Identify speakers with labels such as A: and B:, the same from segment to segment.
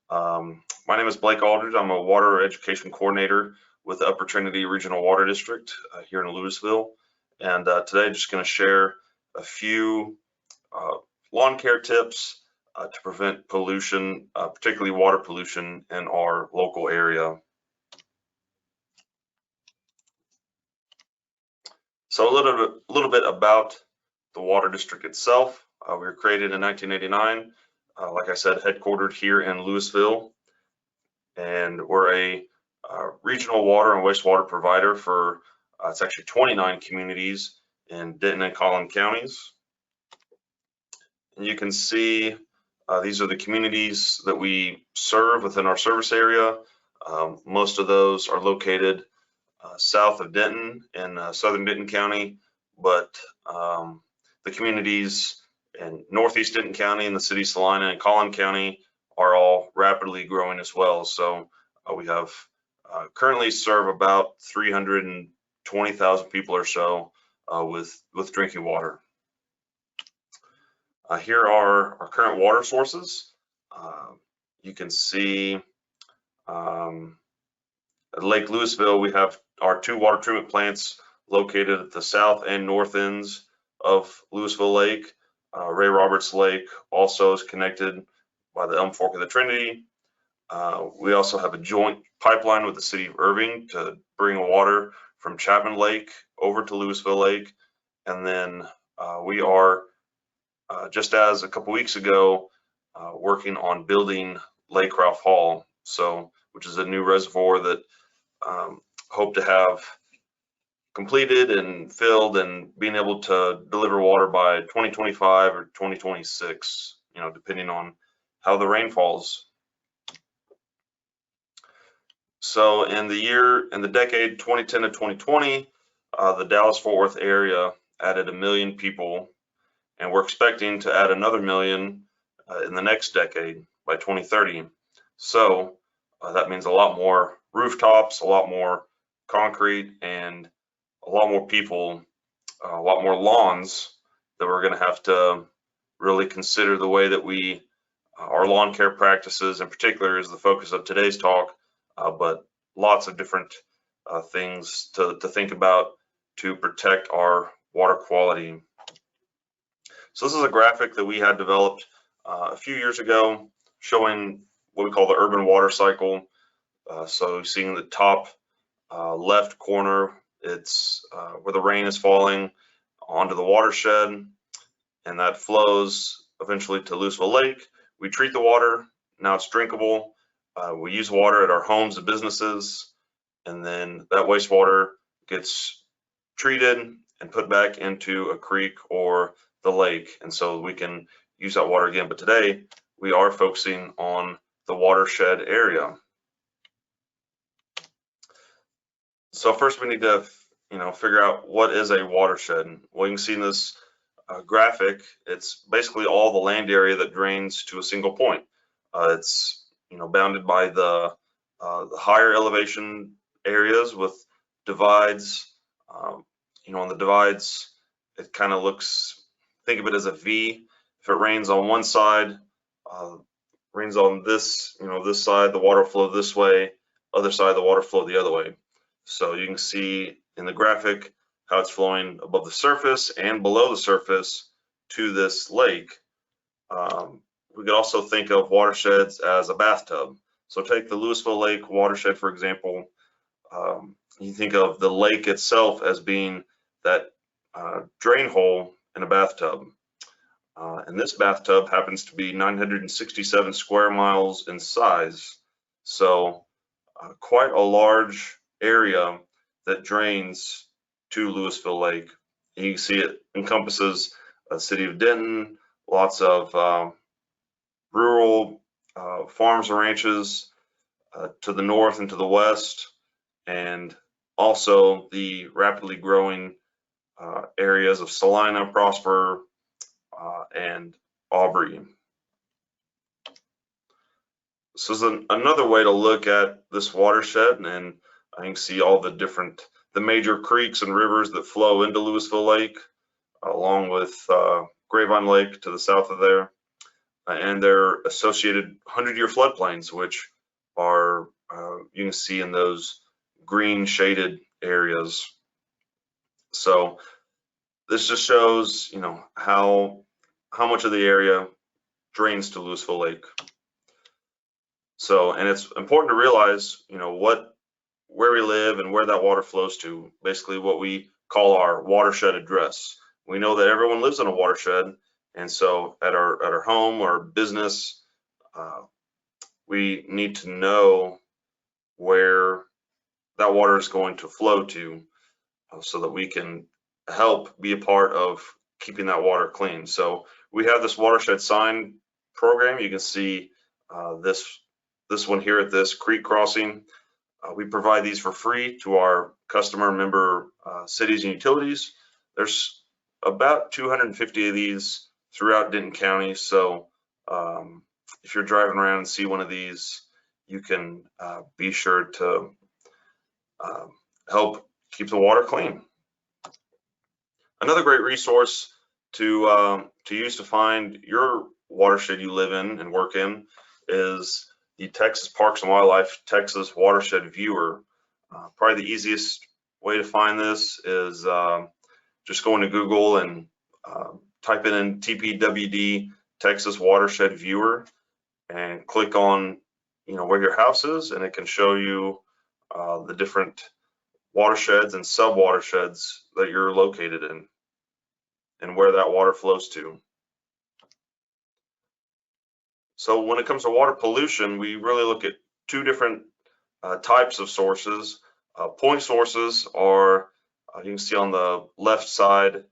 A: My name is Blake Aldridge. I'm a water education coordinator with the Upper Trinity Regional Water District here in Louisville. And today I'm just going to share a few lawn care tips to prevent pollution, particularly water pollution in our local area. So a little bit about the water district itself. We were created in 1989, like I said, headquartered here in Louisville, and we're a regional water and wastewater provider for it's actually 29 communities in Denton and Collin counties. And you can see these are the communities that we serve within our service area. Most of those are located south of Denton in southern Denton County, but the communities in northeast Denton County and the city of Salina and Collin County are all rapidly growing as well. So we have currently serve about 320,000 people or so with drinking water. Here are our current water sources. You can see at Lake Louisville, we have our 2 water treatment plants located at the south and north ends of Louisville Lake. Ray Roberts Lake also is connected by the Elm Fork of the Trinity. We also have a joint pipeline with the city of Irving to bring water from Chapman Lake over to Louisville Lake. And then we are, just as a couple weeks ago, working on building Lake Ralph Hall, which is a new reservoir that hope to have completed and filled and being able to deliver water by 2025 or 2026, depending on how the rain falls. So in the decade 2010 to 2020, the Dallas-Fort Worth area added 1 million people, and we're expecting to add another 1 million in the next decade by 2030. So that means a lot more rooftops, a lot more concrete, and a lot more people, a lot more lawns that we're going to have to really consider the way that our lawn care practices in particular is the focus of today's talk, but lots of different things to think about to protect our water quality. So this is a graphic that we had developed a few years ago showing what we call the urban water cycle. So seeing the top left corner, it's where the rain is falling onto the watershed, and that flows eventually to Louisville Lake. We treat the water, now it's drinkable. We use water at our homes and businesses, and then that wastewater gets treated and put back into a creek or the lake, and so we can use that water again. But today we are focusing on the watershed area. So first we need to figure out what is a watershed. Well, you can see in this graphic, it's basically all the land area that drains to a single point. It's bounded by the higher elevation areas with divides. On the divides, it kind of looks, think of it as a V. If it rains on one side, rains on this, this side, the water flow this way, other side, the water flow the other way. So you can see in the graphic how it's flowing above the surface and below the surface to this lake. We could also think of watersheds as a bathtub. So take the Louisville Lake watershed, for example. You think of the lake itself as being that drain hole in a bathtub. And this bathtub happens to be 967 square miles in size. So quite a large area that drains to Louisville Lake. And you can see it encompasses the city of Denton, lots of rural farms and ranches to the north and to the west, and also the rapidly growing areas of Salina, Prosper, and Aubrey. This is another way to look at this watershed, and you can see all the major creeks and rivers that flow into Louisville Lake, along with Grapevine Lake to the south of there. and their associated 100-year floodplains, which are you can see in those green shaded areas. So this just shows, how much of the area drains to Louisville Lake. So, and it's important to realize, where we live and where that water flows to, basically what we call our watershed address. We know that everyone lives in a watershed, and so at our home or business, we need to know where that water is going to flow to, so that we can help be a part of keeping that water clean. So we have this watershed sign program. You can see this one here at this creek crossing. We provide these for free to our customer member cities and utilities. There's about 250 of these throughout Denton County. So if you're driving around and see one of these, you can be sure to help keep the water clean. Another great resource to use to find your watershed you live in and work in is the Texas Parks and Wildlife Texas Watershed Viewer. Probably the easiest way to find this is just go into Google and type it in TPWD Texas Watershed Viewer and click on where your house is, and it can show you the different watersheds and sub-watersheds that you're located in and where that water flows to. So when it comes to water pollution, we really look at two different types of sources. Point sources are, you can see on the left side,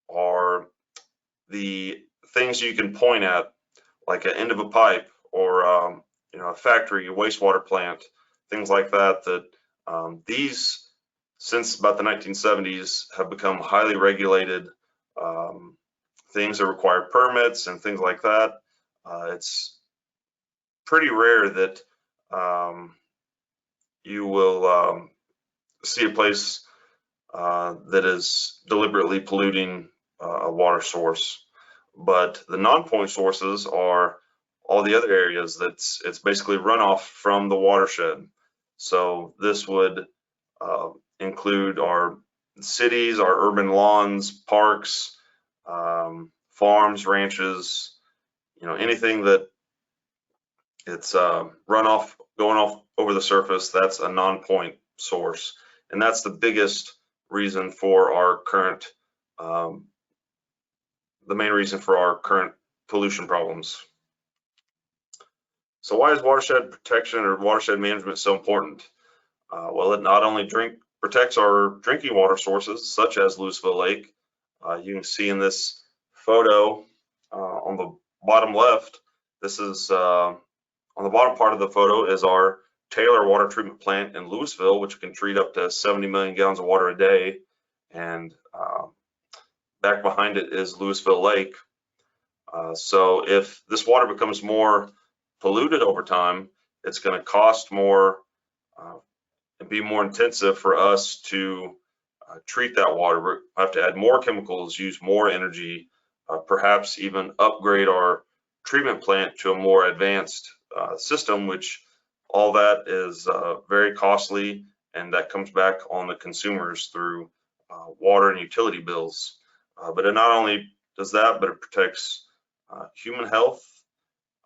A: are the things you can point at, like an end of a pipe or a factory, a wastewater plant, things like that. These, since about the 1970s, have become highly regulated things that require permits and things like that. It's pretty rare that you will see a place that is deliberately polluting a water source. But the non-point sources are all the other areas it's basically runoff from the watershed. So this would include our cities, our urban lawns, parks, farms, ranches, anything that it's runoff going off over the surface, that's a non-point source. And that's the biggest reason for our current, the main reason for our current pollution problems. So why is watershed protection or watershed management so important? Well, it not only protects our drinking water sources, such as Louisville Lake. You can see in this photo on the bottom left, this is on the bottom part of the photo is our Taylor water treatment plant in Louisville, which can treat up to 70 million gallons of water a day. And back behind it is Louisville Lake. So if this water becomes more polluted over time, it's going to cost more and be more intensive for us to treat that water. We have to add more chemicals, use more energy, perhaps even upgrade our treatment plant to a more advanced system, which all that is very costly, and that comes back on the consumers through water and utility bills. But it not only does that, but it protects human health.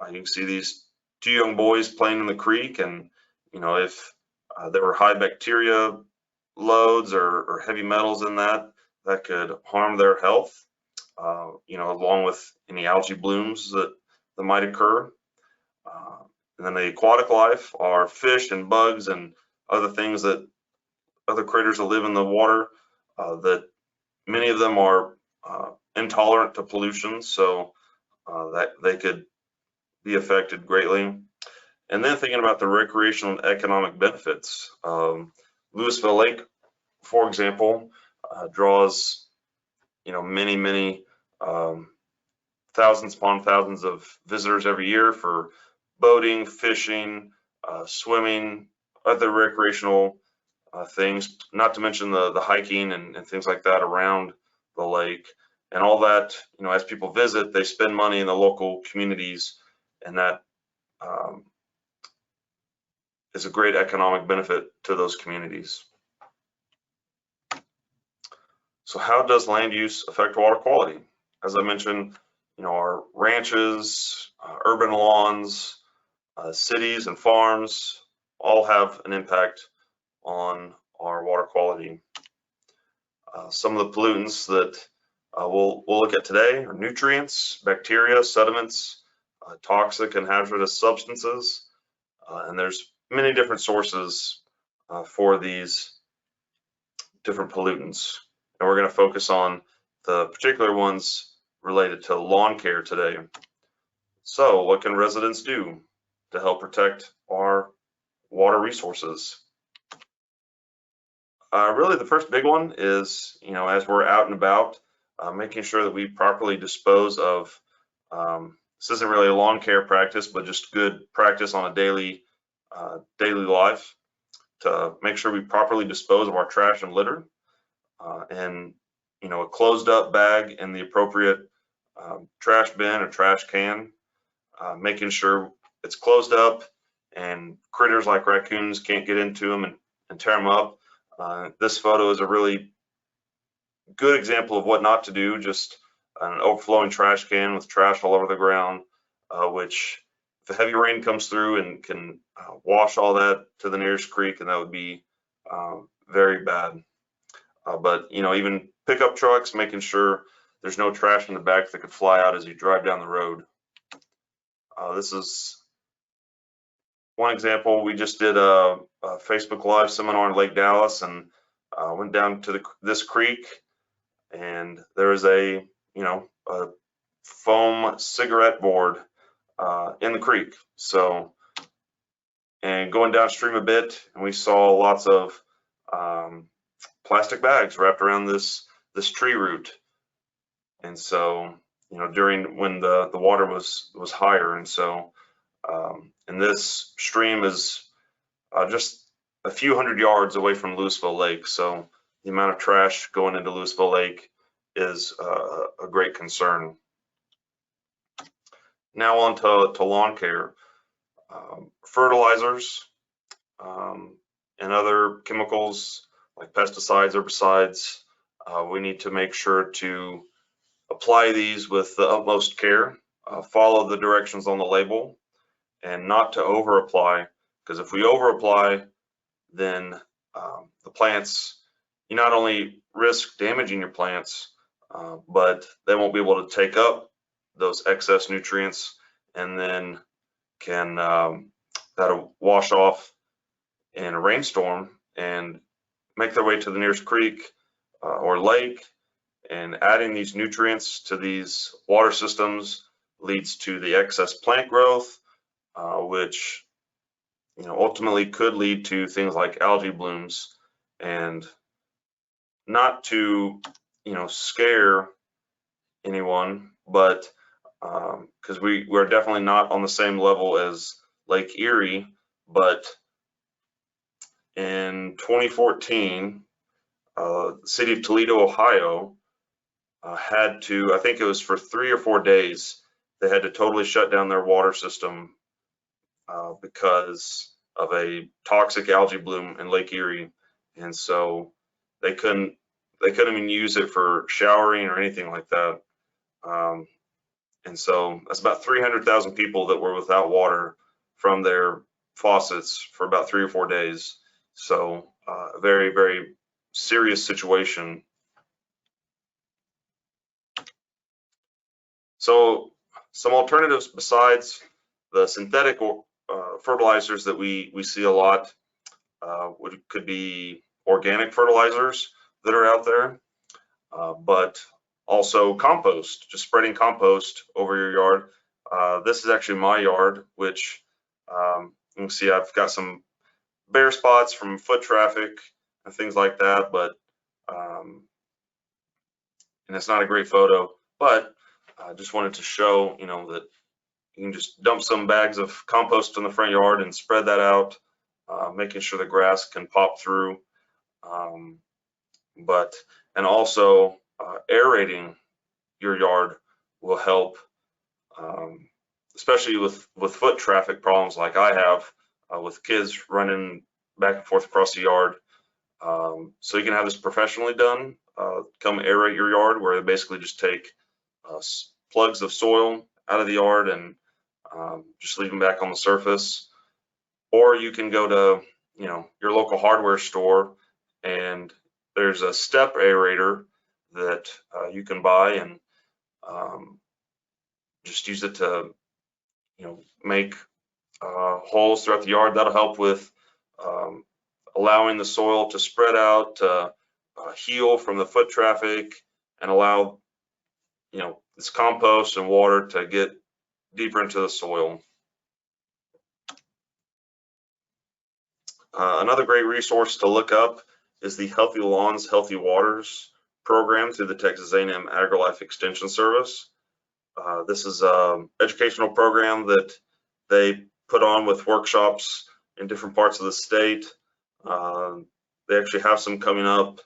A: You can see these two young boys playing in the creek, and if there were high bacteria loads or heavy metals in that could harm their health, along with any algae blooms that might occur. And then the aquatic life are fish and bugs and other things other critters that live in the water, that many of them are intolerant to pollution, so that they could be affected greatly. And then thinking about the recreational and economic benefits. Louisville Lake, for example, draws many thousands upon thousands of visitors every year for boating, fishing, swimming, other recreational things, not to mention the hiking and things like that around the lake. And all that, as people visit, they spend money in the local communities and that is a great economic benefit to those communities. So how does land use affect water quality? As I mentioned, our ranches, urban lawns, cities and farms all have an impact on our water quality. Some of the pollutants that we'll look at today are nutrients, bacteria, sediments, toxic and hazardous substances, and there's many different sources for these different pollutants. And we're going to focus on the particular ones related to lawn care today. So what can residents do to help protect our water resources? Really the first big one is, as we're out and about, making sure that we properly dispose of, this isn't really a lawn care practice, but just good practice on a daily life, to make sure we properly dispose of our trash and litter, and a closed up bag in the appropriate trash bin or trash can, making sure it's closed up and critters like raccoons can't get into them and tear them up. This photo is a really good example of what not to do, just an overflowing trash can with trash all over the ground, which if a heavy rain comes through and can wash all that to the nearest creek, and that would be very bad. But even pickup trucks, making sure there's no trash in the back that could fly out as you drive down the road. This is one example. We just did a Facebook Live seminar in Lake Dallas, and went down to this creek, and there was a foam cigarette board in the creek. So, and going downstream a bit, and we saw lots of plastic bags wrapped around this tree root. And so, during when the water was higher, and so and this stream is just a few hundred yards away from Louisville Lake, so the amount of trash going into Louisville Lake is a great concern. Now on to lawn care. Fertilizers and other chemicals like pesticides, herbicides, we need to make sure to apply these with the utmost care, follow the directions on the label, and not to over apply, because if we over apply, then the plants, you not only risk damaging your plants, but they won't be able to take up those excess nutrients, and then can that'll wash off in a rainstorm and make their way to the nearest creek or lake. And adding these nutrients to these water systems leads to the excess plant growth, which ultimately could lead to things like algae blooms. And not to scare anyone, but because we're definitely not on the same level as Lake Erie, but in 2014, the city of Toledo, Ohio, had to, I think it was for 3 or 4 days, they had to totally shut down their water system because of a toxic algae bloom in Lake Erie. And so they couldn't even use it for showering or anything like that. And so that's about 300,000 people that were without water from their faucets for about 3 or 4 days. So a very, very serious situation. So some alternatives besides the synthetic fertilizers that we see a lot could be organic fertilizers that are out there, but also compost, just spreading compost over your yard. This is actually my yard, which you can see I've got some bare spots from foot traffic and things like that, but and it's not a great photo, but I just wanted to show that you can just dump some bags of compost in the front yard and spread that out, making sure the grass can pop through, and also aerating your yard will help especially with foot traffic problems like I have with kids running back and forth across the yard. So you can have this professionally done. Come aerate your yard, where they basically just take plugs of soil out of the yard and just leave them back on the surface. Or you can go to, you know, your local hardware store, and there's a step aerator that you can buy, and just use it to, you know, make holes throughout the yard. That'll help with allowing the soil to spread out, heal from the foot traffic, and allow, you know, this compost and water to get deeper into the soil. Another great resource to look up is the Healthy Lawns, Healthy Waters program through the Texas A&M AgriLife Extension Service. This is an educational program that they put on with workshops in different parts of the state. They actually have some coming up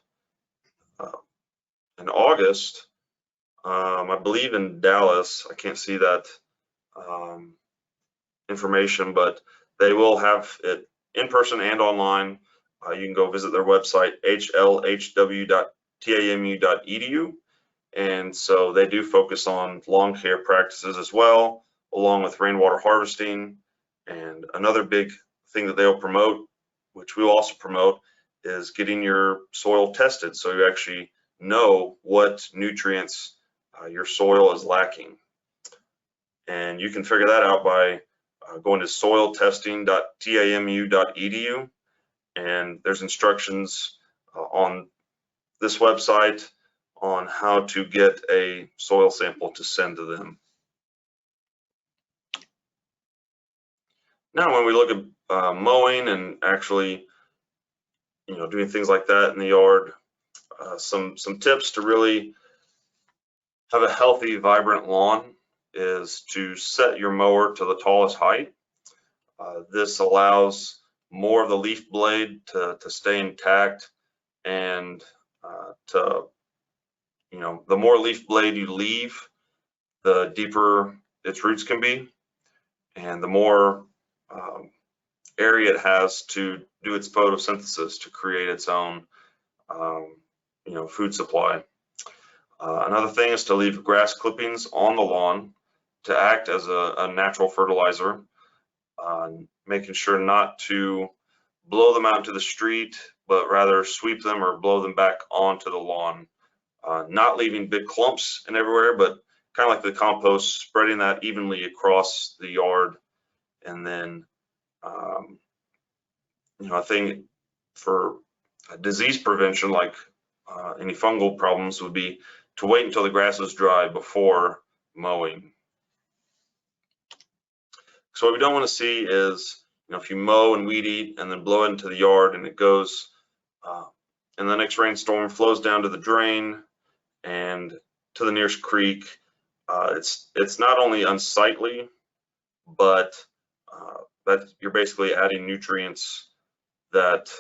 A: in August, I believe in Dallas. I can't see that information, but they will have it in person and online. You can go visit their website, hlhw.tamu.edu. And so they do focus on lawn care practices as well, along with rainwater harvesting. And another big thing that they'll promote, which we'll also promote, is getting your soil tested, so you actually know what nutrients your soil is lacking. And you can figure that out by going to soiltesting.tamu.edu, and there's instructions on this website on how to get a soil sample to send to them. Now, when we look at mowing and actually, you know, doing things like that in the yard, some tips to really have a healthy, vibrant lawn is to set your mower to the tallest height. This allows more of the leaf blade to stay intact, and to, you know, the more leaf blade you leave, the deeper its roots can be, and the more area it has to do its photosynthesis to create its own, you know, food supply. Another thing is to leave grass clippings on the lawn to act as a natural fertilizer, making sure not to blow them out into the street, but rather sweep them or blow them back onto the lawn. Not leaving big clumps in everywhere, but kind of like the compost, spreading that evenly across the yard. And then, you know, a thing for disease prevention, like any fungal problems, would be to wait until the grass is dry before mowing. So what we don't want to see is, you know, if you mow and weed eat and then blow it into the yard, and it goes, and the next rainstorm flows down to the drain and to the nearest creek, it's not only unsightly, but that you're basically adding nutrients that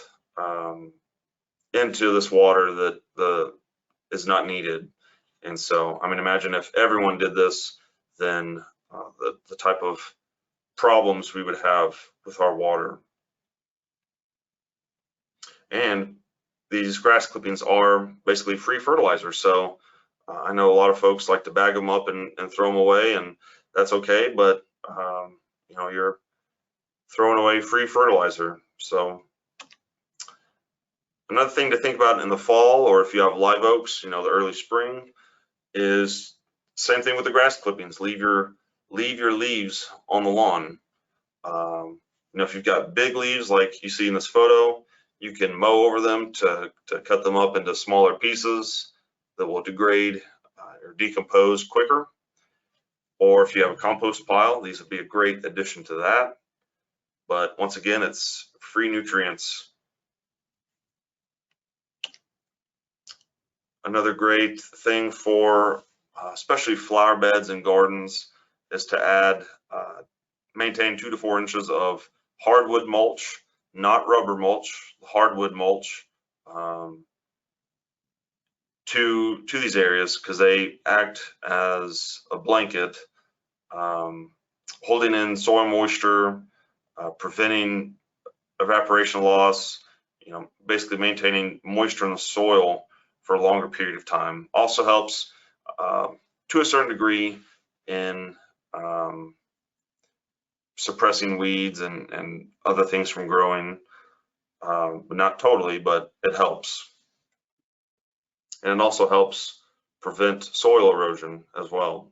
A: into this water that is not needed. And so, I mean, imagine if everyone did this, then the type of problems we would have with our water. And these grass clippings are basically free fertilizer. So I know a lot of folks like to bag them up and throw them away, and that's okay, but you know, you're throwing away free fertilizer. So another thing to think about in the fall, or if you have live oaks, you know, the early spring, is same thing with the grass clippings. Leave your leaves on the lawn. You know, if you've got big leaves like you see in this photo, you can mow over them to cut them up into smaller pieces that will degrade or decompose quicker. Or if you have a compost pile, these would be a great addition to that. But once again, it's free nutrients. Another great thing for especially flower beds and gardens is to add, maintain 2 to 4 inches of hardwood mulch, not rubber mulch, hardwood mulch, to these areas, because they act as a blanket holding in soil moisture, preventing evaporation loss, basically maintaining moisture in the soil for a longer period of time. Also helps to a certain degree in suppressing weeds and other things from growing, but not totally, but it helps. And it also helps prevent soil erosion as well.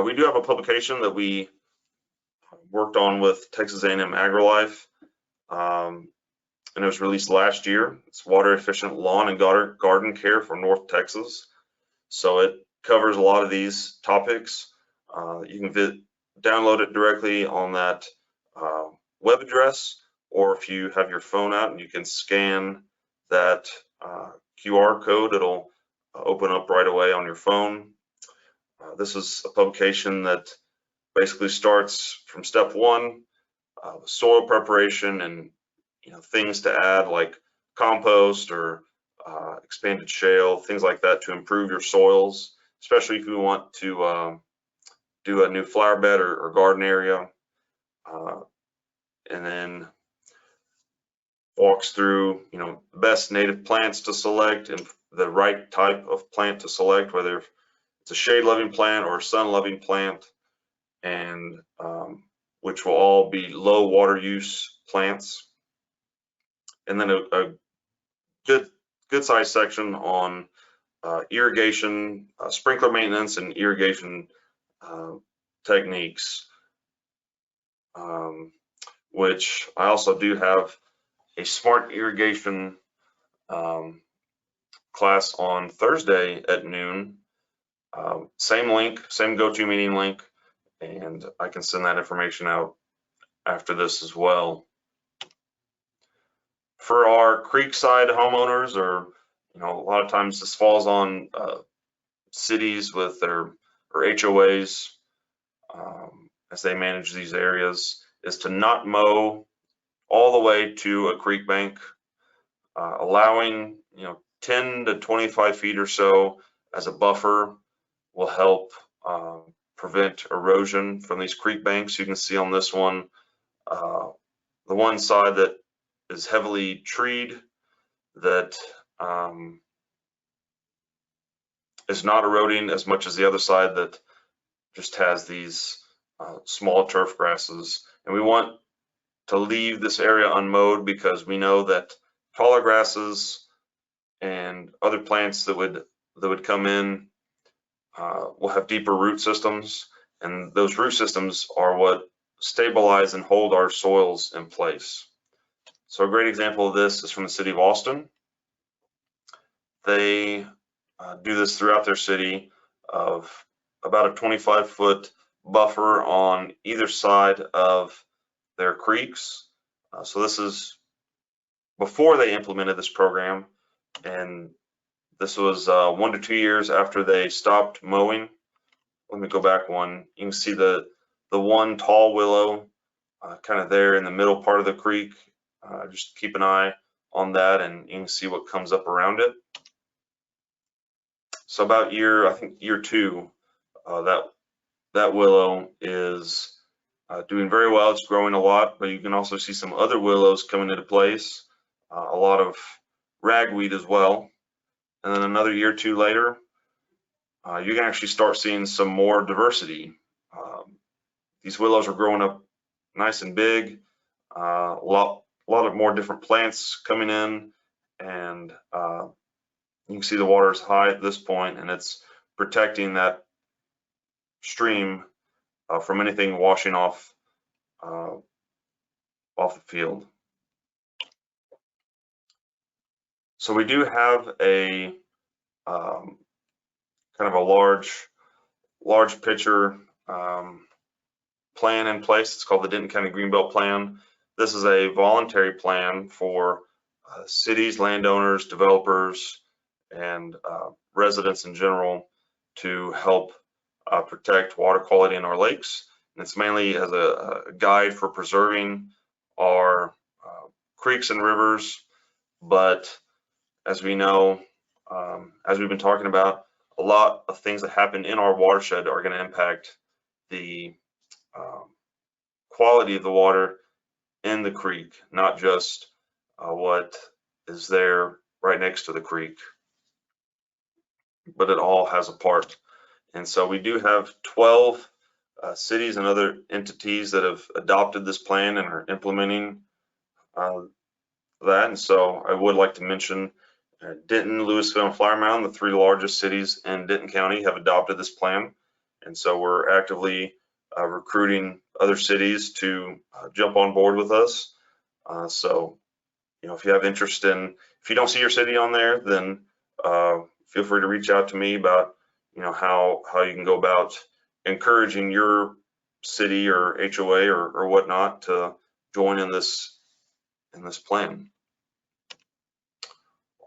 A: We do have a publication that we worked on with Texas A&M AgriLife, and it was released last year. It's Water Efficient Lawn and Garden Care for North Texas. So it covers a lot of these topics. You can download it directly on that web address, or if you have your phone out and you can scan that QR code, it'll open up right away on your phone. This is a publication that basically starts from step one, soil preparation and things to add like compost or expanded shale, things like that to improve your soils, especially if you want to do a new flower bed or garden area. And then walks through the best native plants to select and the right type of plant to select, whether it's a shade-loving plant or a sun-loving plant, and which will all be low water use plants. And then a good size section on irrigation, sprinkler maintenance, and irrigation techniques, which I also do have a smart irrigation class on Thursday at noon. Same link, same GoToMeeting link, and I can send that information out after this as well. For our Creekside homeowners, or a lot of times this falls on cities with their or HOAs as they manage these areas, is to not mow all the way to a creek bank, allowing 10 to 25 feet or so as a buffer will help prevent erosion from these creek banks. You can see on this one, the one side that is heavily treed, that is not eroding as much as the other side that just has these small turf grasses. And we want to leave this area unmowed because we know that taller grasses and other plants that would come in will have deeper root systems, and those root systems are what stabilize and hold our soils in place. So a great example of this is from the city of Austin. They do this throughout their city, of about a 25-foot buffer on either side of their creeks. So this is before they implemented this program, and this was 1 to 2 years after they stopped mowing. Let me go back one. You can see the one tall willow kind of there in the middle part of the creek. Just keep an eye on that, and you can see what comes up around it. So about I think year 2, that willow is doing very well. It's growing a lot, but you can also see some other willows coming into place. A lot of ragweed as well. And then another year or 2 later, you can actually start seeing some more diversity. These willows are growing up nice and big. A lot of more different plants coming in, and you can see the water is high at this point, and it's protecting that stream from anything washing off the field. So we do have a kind of a large picture plan in place. It's called the Denton County Greenbelt Plan. This is a voluntary plan for cities, landowners, developers, and residents in general to help protect water quality in our lakes. And it's mainly as a guide for preserving our creeks and rivers. But as we know, as we've been talking about, a lot of things that happen in our watershed are going to impact the quality of the water in the creek, not just what is there right next to the creek, but it all has a part. And so we do have 12 cities and other entities that have adopted this plan and are implementing that. And so I would like to mention Denton, Louisville, and Flower Mound, the 3 largest cities in Denton County, have adopted this plan. And so we're actively recruiting other cities to jump on board with us. So, if you have interest in, if you don't see your city on there, then feel free to reach out to me about, how you can go about encouraging your city or HOA or whatnot to join in this plan.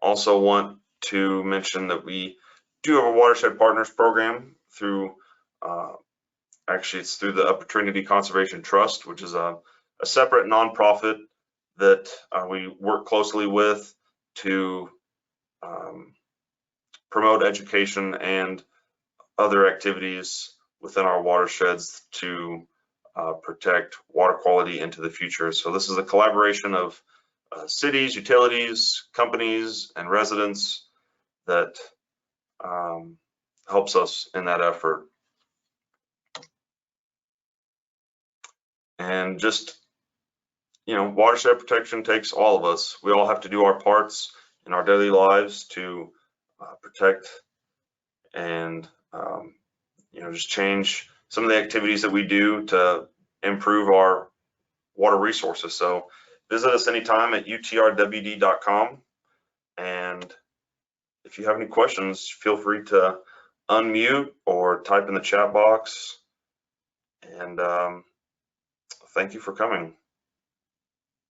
A: Also want to mention that we do have a Watershed Partners program through, actually it's through the Upper Trinity Conservation Trust, which is a separate nonprofit that we work closely with to promote education and other activities within our watersheds to protect water quality into the future. So this is a collaboration of cities, utilities, companies, and residents that helps us in that effort. And just, watershed protection takes all of us. We all have to do our parts in our daily lives to protect and, just change some of the activities that we do to improve our water resources. So visit us anytime at utrwd.com. And if you have any questions, feel free to unmute or type in the chat box. And thank you for coming.